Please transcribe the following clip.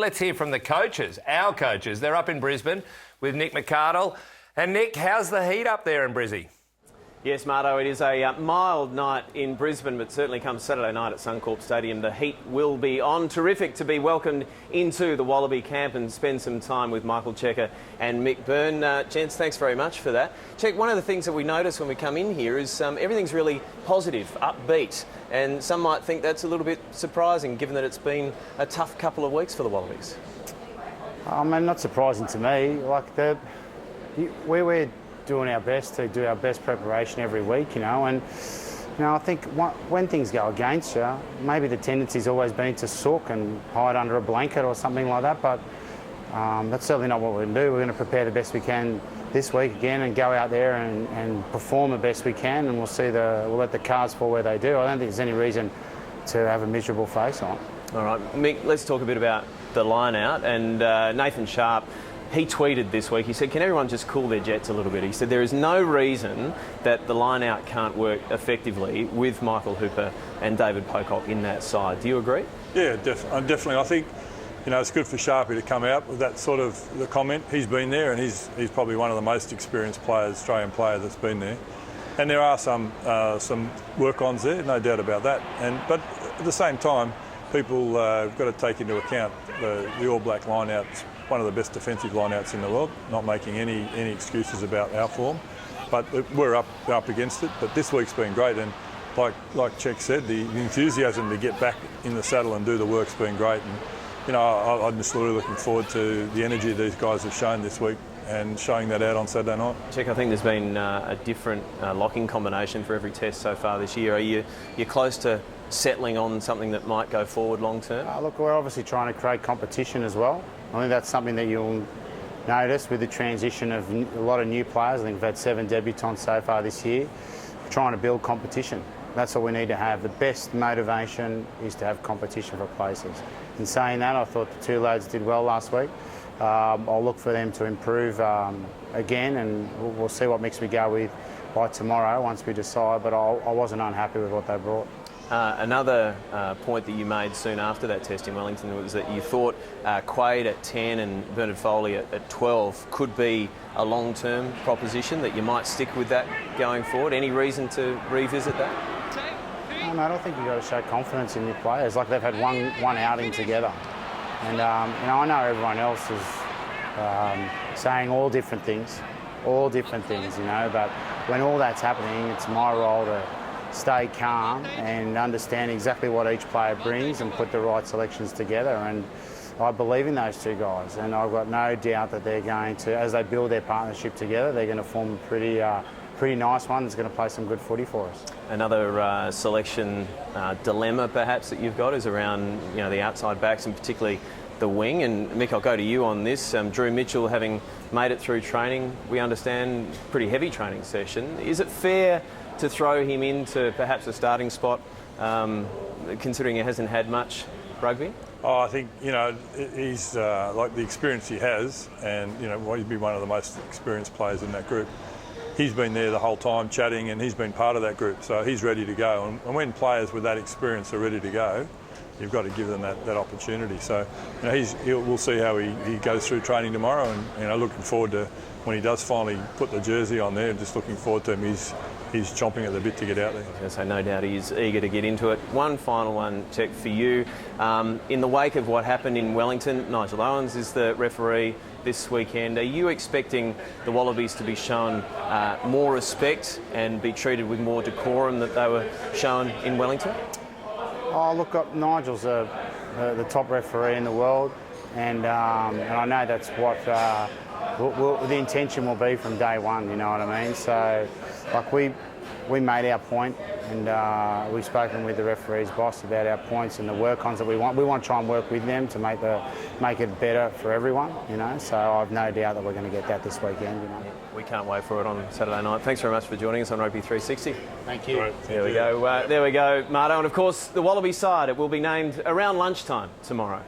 let's hear from the coaches, our coaches. They're up in Brisbane with Nick McArdle. And Nick, how's the heat up there in Brizzy? Yes, Marto, it is a mild night in Brisbane, but certainly come Saturday night at Suncorp Stadium, the heat will be on. Terrific to be welcomed into the Wallaby camp and spend some time with Michael Cheika and Mick Byrne. Gents, thanks very much for that. Check, one of the things that we notice when we come in here is everything's really positive, upbeat, and some might think that's a little bit surprising given that it's been a tough couple of weeks for the Wallabies. I mean, not surprising to me. Like, we're doing our best to do our best preparation every week, and I think when things go against you, maybe the tendency's always been to sook and hide under a blanket or something like that, but that's certainly not what we're going to do. We're going to prepare the best we can this week again and go out there and perform the best we can, and we'll let the cards fall where they do. I don't think there's any reason to have a miserable face on. All right, Mick, let's talk a bit about the line out, and Nathan Sharp, he tweeted this week, he said, can everyone just cool their jets a little bit? He said there is no reason that the line-out can't work effectively with Michael Hooper and David Pocock in that side. Do you agree? Yeah, definitely. I think, it's good for Sharpie to come out with that sort of the comment. He's been there and he's probably one of the most experienced players, Australian player that's been there. And there are some work-ons there, no doubt about that. But at the same time, people have got to take into account the All Black line-out's one of the best defensive lineouts in the world, not making any excuses about our form. But we're up against it. But this week's been great, and like Check said, the enthusiasm to get back in the saddle and do the work's been great. And I'm just really looking forward to the energy these guys have shown this week and showing that out on Saturday night. Check, I think there's been a different locking combination for every test so far this year. Are you close to settling on something that might go forward long term? Look, we're obviously trying to create competition as well. I think that's something that you'll notice with the transition of a lot of new players. I think we've had 7 debutants so far this year. We're trying to build competition. That's what we need to have. The best motivation is to have competition for places. In saying that, I thought the 2 lads did well last week. I'll look for them to improve again, and we'll see what mix we go with by tomorrow once we decide, but I wasn't unhappy with what they brought. Another point that you made soon after that test in Wellington was that you thought Quaid at 10 and Bernard Foley at 12 could be a long-term proposition, that you might stick with that going forward. Any reason to revisit that? No, I don't think you've got to show confidence in your players. Like, they've had one outing together. And, I know everyone else is saying all different things, but when all that's happening, it's my role to stay calm and understand exactly what each player brings and put the right selections together. And I believe in those 2 guys, and I've got no doubt that they're going to, as they build their partnership together, they're going to form a pretty nice one that's going to play some good footy for us. Another selection dilemma perhaps that you've got is around the outside backs and particularly the wing. And Mick, I'll go to you on this. Drew Mitchell, having made it through training, we understand pretty heavy training session. Is it fair to throw him into perhaps a starting spot, considering he hasn't had much rugby? I think, he's like the experience he has, and, he'd be one of the most experienced players in that group. He's been there the whole time chatting, and he's been part of that group, so he's ready to go. And when players with that experience are ready to go, you've got to give them that opportunity. So, we'll see how he goes through training tomorrow, and, looking forward to when he does finally put the jersey on there, just looking forward to him. He's chomping at the bit to get out there. So no doubt he's eager to get into it. One final one, Check, for you. In the wake of what happened in Wellington, Nigel Owens is the referee this weekend. Are you expecting the Wallabies to be shown more respect and be treated with more decorum that they were shown in Wellington? Oh, look, Nigel's the top referee in the world, and I know that's what the intention will be from day one, you know what I mean? So, like, we made our point, and we've spoken with the referee's boss about our points and the work-ons that we want. We want to try and work with them to make it better for everyone, So I've no doubt that we're going to get that this weekend, We can't wait for it on Saturday night. Thanks very much for joining us on Rugby 360. Thank you. Right, there we go, Marto. And of course, the Wallaby side, it will be named around lunchtime tomorrow.